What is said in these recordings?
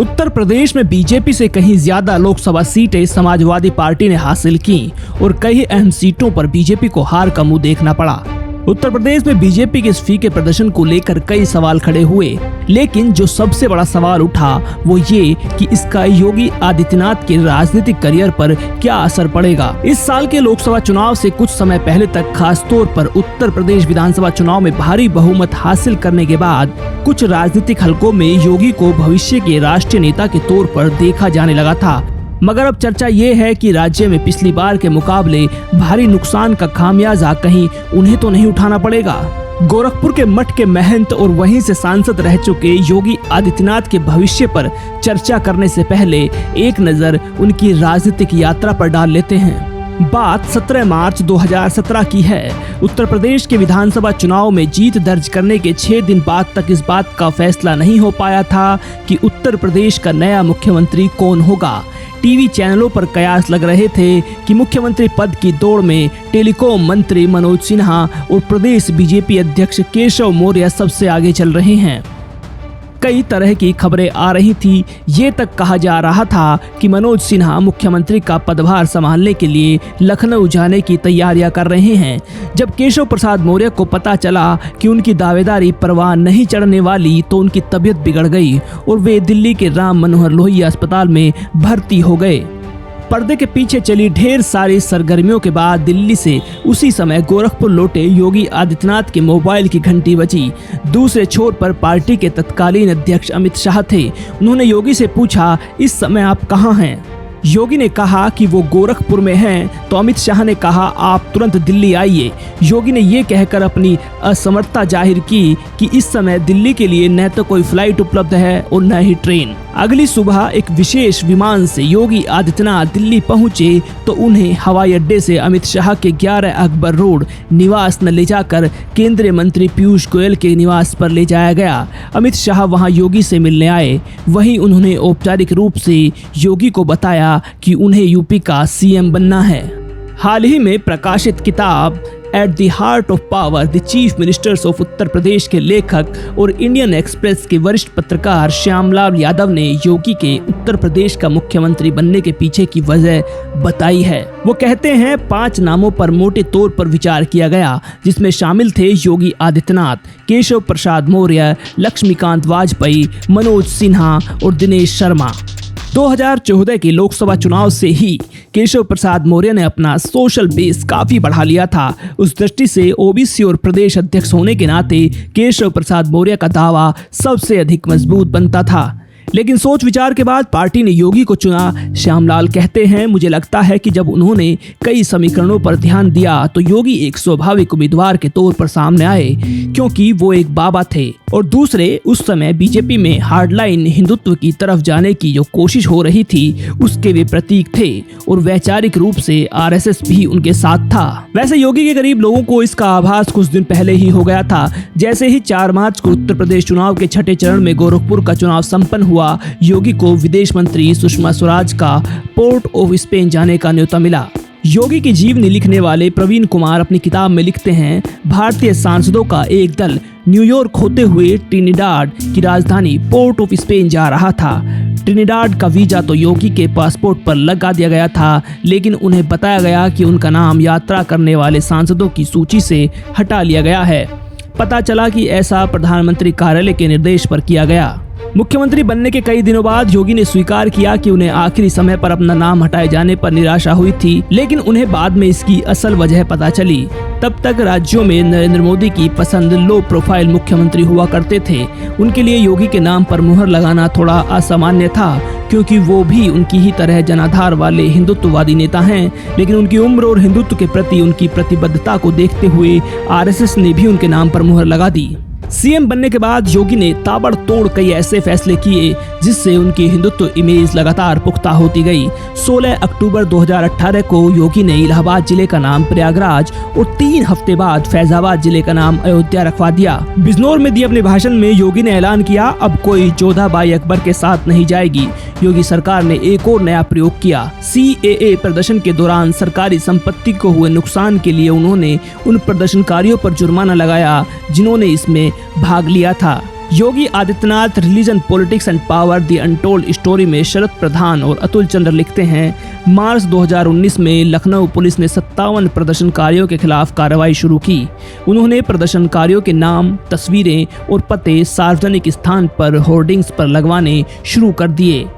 उत्तर प्रदेश में बीजेपी से कहीं ज्यादा लोकसभा सीटें समाजवादी पार्टी ने हासिल की और कई अहम सीटों पर बीजेपी को हार का मुंह देखना पड़ा। उत्तर प्रदेश में बीजेपी के इस फीके प्रदर्शन को लेकर कई सवाल खड़े हुए, लेकिन जो सबसे बड़ा सवाल उठा वो ये कि इसका योगी आदित्यनाथ के राजनीतिक करियर पर क्या असर पड़ेगा। इस साल के लोकसभा चुनाव से कुछ समय पहले तक खास तौर पर उत्तर प्रदेश विधानसभा चुनाव में भारी बहुमत हासिल करने के बाद कुछ राजनीतिक हलकों में योगी को भविष्य के राष्ट्रीय नेता के तौर पर देखा जाने लगा था। मगर अब चर्चा ये है कि राज्य में पिछली बार के मुकाबले भारी नुकसान का खामियाजा कहीं उन्हें तो नहीं उठाना पड़ेगा। गोरखपुर के मठ के महंत और वहीं से सांसद रह चुके योगी आदित्यनाथ के भविष्य पर चर्चा करने से पहले एक नजर उनकी राजनीतिक यात्रा पर डाल लेते हैं। बात 17 मार्च 2017 की है। उत्तर प्रदेश के विधानसभा चुनाव में जीत दर्ज करने के 6 दिन बाद तक इस बात का फैसला नहीं हो पाया था कि उत्तर प्रदेश का नया मुख्यमंत्री कौन होगा। टीवी चैनलों पर कयास लग रहे थे कि मुख्यमंत्री पद की दौड़ में टेलीकॉम मंत्री मनोज सिन्हा और प्रदेश बीजेपी अध्यक्ष केशव मौर्य सबसे आगे चल रहे हैं। कई तरह की खबरें आ रही थी। ये तक कहा जा रहा था कि मनोज सिन्हा मुख्यमंत्री का पदभार संभालने के लिए लखनऊ जाने की तैयारियां कर रहे हैं। जब केशव प्रसाद मौर्य को पता चला कि उनकी दावेदारी परवान नहीं चढ़ने वाली तो उनकी तबीयत बिगड़ गई और वे दिल्ली के राम मनोहर लोहिया अस्पताल में भर्ती हो गए। पर्दे के पीछे चली ढेर सारी सरगर्मियों के बाद दिल्ली से उसी समय गोरखपुर लौटे योगी आदित्यनाथ के मोबाइल की घंटी बजी। दूसरे छोर पर पार्टी के तत्कालीन अध्यक्ष अमित शाह थे। उन्होंने योगी से पूछा, इस समय आप कहां हैं? योगी ने कहा कि वो गोरखपुर में हैं, तो अमित शाह ने कहा आप तुरंत दिल्ली आइए। योगी ने ये कहकर अपनी असमर्थता जाहिर की कि इस समय दिल्ली के लिए न तो कोई फ्लाइट उपलब्ध है और न ही ट्रेन। अगली सुबह एक विशेष विमान से योगी आदित्यनाथ दिल्ली पहुंचे तो उन्हें हवाई अड्डे से अमित शाह के 11 अकबर रोड निवास न ले जाकर केंद्रीय मंत्री पीयूष गोयल के निवास पर ले जाया गया। अमित शाह वहां योगी से मिलने आए। वहीं उन्होंने औपचारिक रूप से योगी को बताया कि उन्हें यूपी का सीएम बनना है। हाल ही में प्रकाशित किताब at the heart of power the chief ministers of Uttar Pradesh के लेखक और इंडियन एक्सप्रेस के वरिष्ठ पत्रकार श्यामलाल यादव ने योगी के उत्तर प्रदेश का मुख्यमंत्री बनने के पीछे की वजह बताई है। वो कहते हैं 5 नामों पर मोटे तौर पर विचार किया गया, जिसमें शामिल थे योगी आदित्यनाथ, केशव प्रसाद मौर्य, लक्ष्मीकांत वाजपेयी, मनोज सिन्हा और दिनेश शर्मा। 2014 के लोकसभा चुनाव से ही केशव प्रसाद मौर्य ने अपना सोशल बेस काफी बढ़ा लिया था। उस दृष्टि से ओबीसी और प्रदेश अध्यक्ष होने के नाते केशव प्रसाद मौर्य का दावा सबसे अधिक मजबूत बनता था। लेकिन सोच विचार के बाद पार्टी ने योगी को चुना। श्यामलाल कहते हैं, मुझे लगता है कि जब उन्होंने कई समीकरणों पर ध्यान दिया तो योगी एक स्वाभाविक उम्मीदवार के तौर पर सामने आए, क्योंकि वो एक बाबा थे और दूसरे उस समय बीजेपी में हार्डलाइन हिंदुत्व की तरफ जाने की जो कोशिश हो रही थी उसके वे प्रतीक थे और वैचारिक रूप से आरएसएस भी उनके साथ था। वैसे योगी के करीब लोगों को इसका आभास कुछ दिन पहले ही हो गया था। जैसे ही 4 मार्च को उत्तर प्रदेश चुनाव के 6ठे चरण में गोरखपुर का चुनाव संपन्न हुआ, योगी को विदेश मंत्री सुषमा स्वराज का पोर्ट ऑफ स्पेन जाने का न्योता मिला। योगी की जीवनी लिखने वाले प्रवीण कुमार अपनी किताब में लिखते हैं, भारतीय सांसदों का एक दल न्यूयॉर्क होते हुए ट्रिनिडाड की राजधानी पोर्ट ऑफ स्पेन जा रहा था। ट्रिनिडाड का वीजा तो योगी के पासपोर्ट पर लगा दिया गया था, लेकिन उन्हें बताया गया कि उनका नाम यात्रा करने वाले सांसदों की सूची से हटा लिया गया है। पता चला कि ऐसा प्रधानमंत्री कार्यालय के निर्देश पर किया गया। मुख्यमंत्री बनने के कई दिनों बाद योगी ने स्वीकार किया कि उन्हें आखिरी समय पर अपना नाम हटाए जाने पर निराशा हुई थी, लेकिन उन्हें बाद में इसकी असल वजह पता चली। तब तक राज्यों में नरेंद्र मोदी की पसंद लो प्रोफाइल मुख्यमंत्री हुआ करते थे। उनके लिए योगी के नाम पर मुहर लगाना थोड़ा असामान्य था, क्योंकि वो भी उनकी ही तरह जनाधार वाले हिंदुत्ववादी नेता हैं। लेकिन उनकी उम्र और हिंदुत्व के प्रति उनकी प्रतिबद्धता को देखते हुए आरएसएस ने भी उनके नाम पर मुहर लगा दी। सीएम बनने के बाद योगी ने ताबड़तोड़ कई ऐसे फैसले किए जिससे उनकी हिंदुत्व इमेज लगातार पुख्ता होती गई। 16 अक्टूबर 2018 को योगी ने इलाहाबाद जिले का नाम प्रयागराज और 3 हफ्ते बाद फैजाबाद जिले का नाम अयोध्या रखवा दिया। बिजनौर में दिए अपने भाषण में योगी ने ऐलान किया, अब कोई जोधाबाई अकबर के साथ नहीं जाएगी। योगी सरकार ने एक और नया प्रयोग किया। CAA प्रदर्शन के दौरान सरकारी संपत्ति को हुए नुकसान के लिए उन्होंने उन प्रदर्शनकारियों पर जुर्माना लगाया जिन्होंने इसमें भाग लिया था। Yogi Adityanath religion, politics and power the untold story में शरद प्रधान और अतुल चंद्र लिखते हैं, मार्च 2019 में लखनऊ पुलिस ने 57 प्रदर्शनकारियों के खिलाफ कार्रवाई शुरू की। उन्होंने प्रदर्शनकारियों के नाम, तस्वीरें और पते सार्वजनिक स्थान पर होर्डिंग्स पर लगवाने शुरू कर दिए।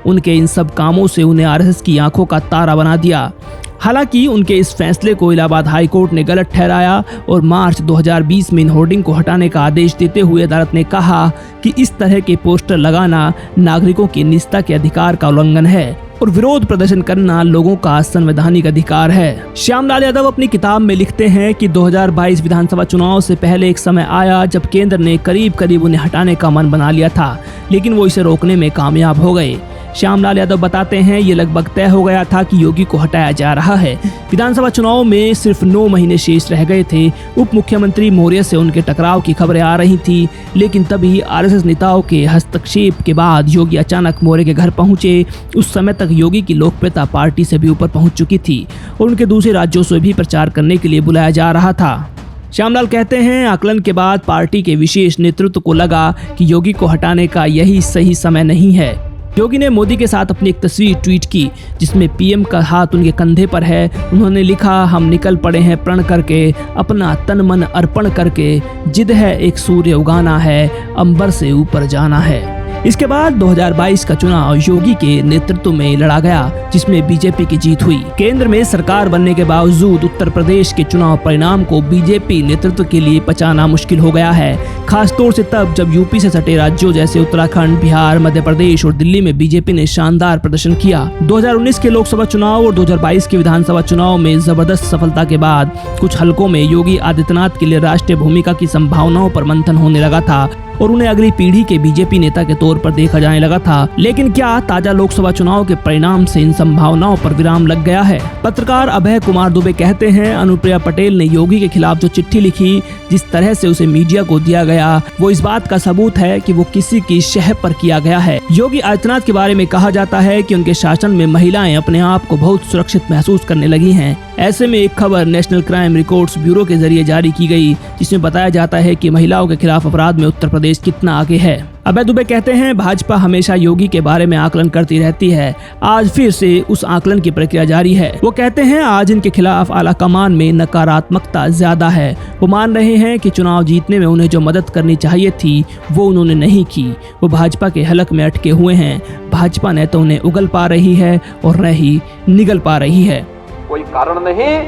उनके इन सब कामों से उन्हें आरएसएस की आंखों का तारा बना दिया। हालांकि उनके इस फैसले को इलाहाबाद हाई कोर्ट ने गलत ठहराया और मार्च 2020 में इन होर्डिंग को हटाने का आदेश देते हुए अदालत ने कहा कि इस तरह के पोस्टर लगाना नागरिकों की निजता के अधिकार का उल्लंघन है और विरोध प्रदर्शन करना लोगों का संवैधानिक अधिकार है। श्यामलाल यादव अपनी किताब में लिखते हैं कि 2022 विधानसभा चुनाव से पहले एक समय आया जब केंद्र ने करीब करीब उन्हें हटाने का मन बना लिया था, लेकिन वो इसे रोकने में कामयाब हो गए। श्यामलाल यादव बताते हैं, ये लगभग तय हो गया था कि योगी को हटाया जा रहा है। विधानसभा चुनाव में सिर्फ 9 महीने शेष रह गए थे। उप मुख्यमंत्री मौर्य से उनके टकराव की खबरें आ रही थी, लेकिन तभी आरएसएस नेताओं के हस्तक्षेप के बाद योगी अचानक मौर्य के घर पहुंचे। उस समय तक योगी की लोकप्रियता पार्टी से भी ऊपर पहुंच चुकी थी और उनके दूसरे राज्यों से भी प्रचार करने के लिए बुलाया जा रहा था। श्यामलाल कहते हैं, आकलन के बाद पार्टी के विशेष नेतृत्व को लगा कि योगी को हटाने का यही सही समय नहीं है। योगी ने मोदी के साथ अपनी एक तस्वीर ट्वीट की जिसमें पीएम का हाथ उनके कंधे पर है। उन्होंने लिखा, हम निकल पड़े हैं प्रण करके, अपना तन मन अर्पण करके, जिद है एक सूर्य उगाना है, अंबर से ऊपर जाना है। इसके बाद 2022 का चुनाव योगी के नेतृत्व में लड़ा गया, जिसमें बीजेपी की जीत हुई। केंद्र में सरकार बनने के बावजूद उत्तर प्रदेश के चुनाव परिणाम को बीजेपी नेतृत्व के लिए पचाना मुश्किल हो गया है, खासतौर से तब जब यूपी से सटे राज्यों जैसे उत्तराखंड, बिहार, मध्य प्रदेश और दिल्ली में बीजेपी ने शानदार प्रदर्शन किया। 2019 के लोकसभा चुनाव और 2022 के विधानसभा चुनाव में जबरदस्त सफलता के बाद कुछ हलकों में योगी आदित्यनाथ के लिए राष्ट्रीय भूमिका की संभावनाओं पर मंथन होने लगा था और उन्हें अगली पीढ़ी के बीजेपी नेता के तौर पर देखा जाने लगा था। लेकिन क्या ताजा लोकसभा चुनाव के परिणाम से इन संभावनाओं पर विराम लग गया है? पत्रकार अभय कुमार दुबे कहते हैं, अनुप्रिया पटेल ने योगी के खिलाफ जो चिट्ठी लिखी, जिस तरह से उसे मीडिया को दिया गया, वो इस बात का सबूत है कि वो किसी की शह पर किया गया है। योगी आदित्यनाथ के बारे में कहा जाता है कि उनके शासन में महिलाएं अपने आप को बहुत सुरक्षित महसूस करने लगी हैं। ऐसे में एक खबर नेशनल क्राइम रिकॉर्ड्स ब्यूरो के जरिए जारी की गई, जिसमें बताया जाता है कि महिलाओं के खिलाफ अपराध में उत्तर प्रदेश कितना आगे है। अभय दुबे कहते हैं, भाजपा हमेशा योगी के बारे में आकलन करती रहती है। आज फिर से उस आकलन की प्रक्रिया जारी है। वो कहते हैं, आज इनके खिलाफ आला कमान में नकारात्मकता ज्यादा है। वो मान रहे हैं कि चुनाव जीतने में उन्हें जो मदद करनी चाहिए थी वो उन्होंने नहीं की। वो भाजपा के हलक में अटके हुए हैं। भाजपा न तो उन्हें उगल पा रही है और न ही निगल पा रही है। कोई कारण नहीं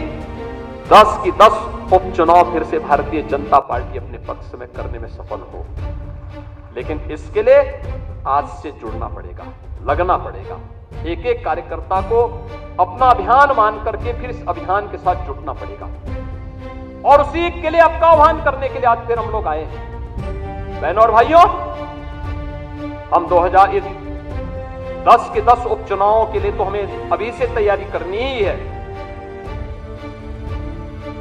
10 की 10 उपचुनाव फिर से भारतीय जनता पार्टी अपने पक्ष में करने में सफल हो, लेकिन इसके लिए आज से जुड़ना पड़ेगा, लगना पड़ेगा। एक एक कार्यकर्ता को अपना अभियान मान करके फिर इस अभियान के साथ जुटना पड़ेगा और उसी के लिए आपका आह्वान करने के लिए आज फिर हम लोग आए हैं। बहनों और भाइयों, हम 2010 के 10 उपचुनावों के लिए तो हमें अभी से तैयारी करनी ही है,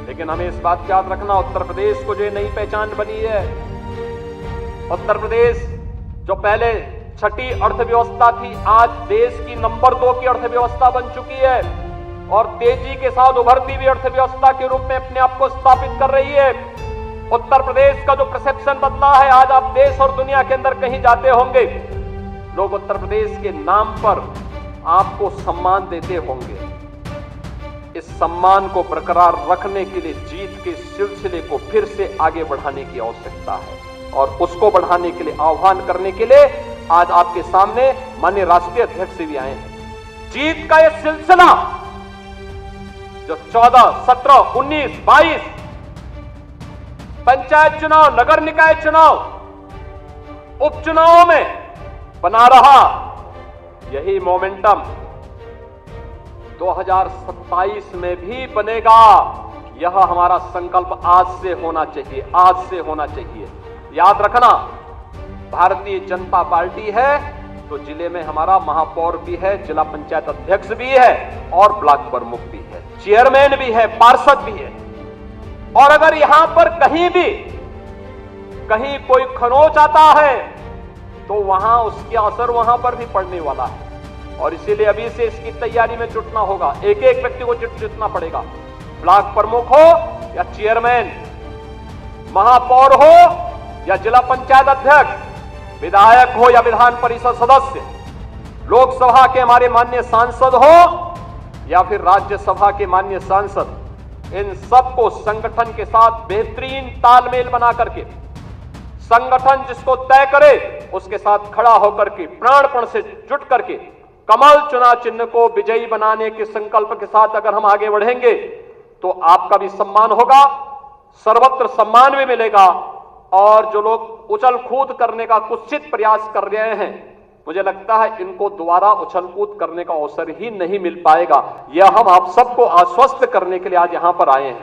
लेकिन हमें इस बात का याद रखना, उत्तर प्रदेश को जो नई पहचान बनी है, उत्तर प्रदेश जो पहले छठी अर्थव्यवस्था थी, आज देश की नंबर 2 की अर्थव्यवस्था बन चुकी है और तेजी के साथ उभरती हुई अर्थव्यवस्था के रूप में अपने आप को स्थापित कर रही है। उत्तर प्रदेश का जो परसेप्शन बदला है, आज आप देश और दुनिया के अंदर कहीं जाते होंगे, लोग उत्तर प्रदेश के नाम पर आपको सम्मान देते होंगे। इस सम्मान को बरकरार रखने के लिए जीत के सिलसिले को फिर से आगे बढ़ाने की आवश्यकता है और उसको बढ़ाने के लिए आह्वान करने के लिए आज आपके सामने माननीय राष्ट्रीय अध्यक्ष भी आए हैं। जीत का यह सिलसिला जो 14, 17, 19, 22 पंचायत चुनाव, नगर निकाय चुनाव, उपचुनावों में बना रहा, यही मोमेंटम 2027 में भी बनेगा। यह हमारा संकल्प आज से होना चाहिए, आज से होना चाहिए। याद रखना, भारतीय जनता पार्टी है तो जिले में हमारा महापौर भी है, जिला पंचायत अध्यक्ष भी है और ब्लॉक प्रमुख भी है, चेयरमैन भी है, पार्षद भी है। और अगर यहां पर कहीं कोई खरोंच आता है तो वहां उसके असर वहां पर भी पड़ने वाला है और इसीलिए अभी से इसकी तैयारी में जुटना होगा। एक एक व्यक्ति को जुटना पड़ेगा, ब्लॉक प्रमुख हो या चेयरमैन, महापौर हो या जिला पंचायत अध्यक्ष, विधायक हो या विधान परिषद सदस्य, लोकसभा के हमारे माननीय सांसद हो या फिर राज्यसभा के माननीय सांसद, इन सबको संगठन के साथ बेहतरीन तालमेल बना करके, संगठन जिसको तय करे उसके साथ खड़ा होकर के प्राणपण से जुट करके कमल चुनाव चिन्ह को विजयी बनाने के संकल्प के साथ अगर हम आगे बढ़ेंगे तो आपका भी सम्मान होगा, सर्वत्र सम्मान भी मिलेगा। और जो लोग उछल कूद करने का कुत्सित प्रयास कर रहे हैं, मुझे लगता है इनको दोबारा उछल कूद करने का अवसर ही नहीं मिल पाएगा। यह हम आप सबको आश्वस्त करने के लिए आज यहां पर आए हैं।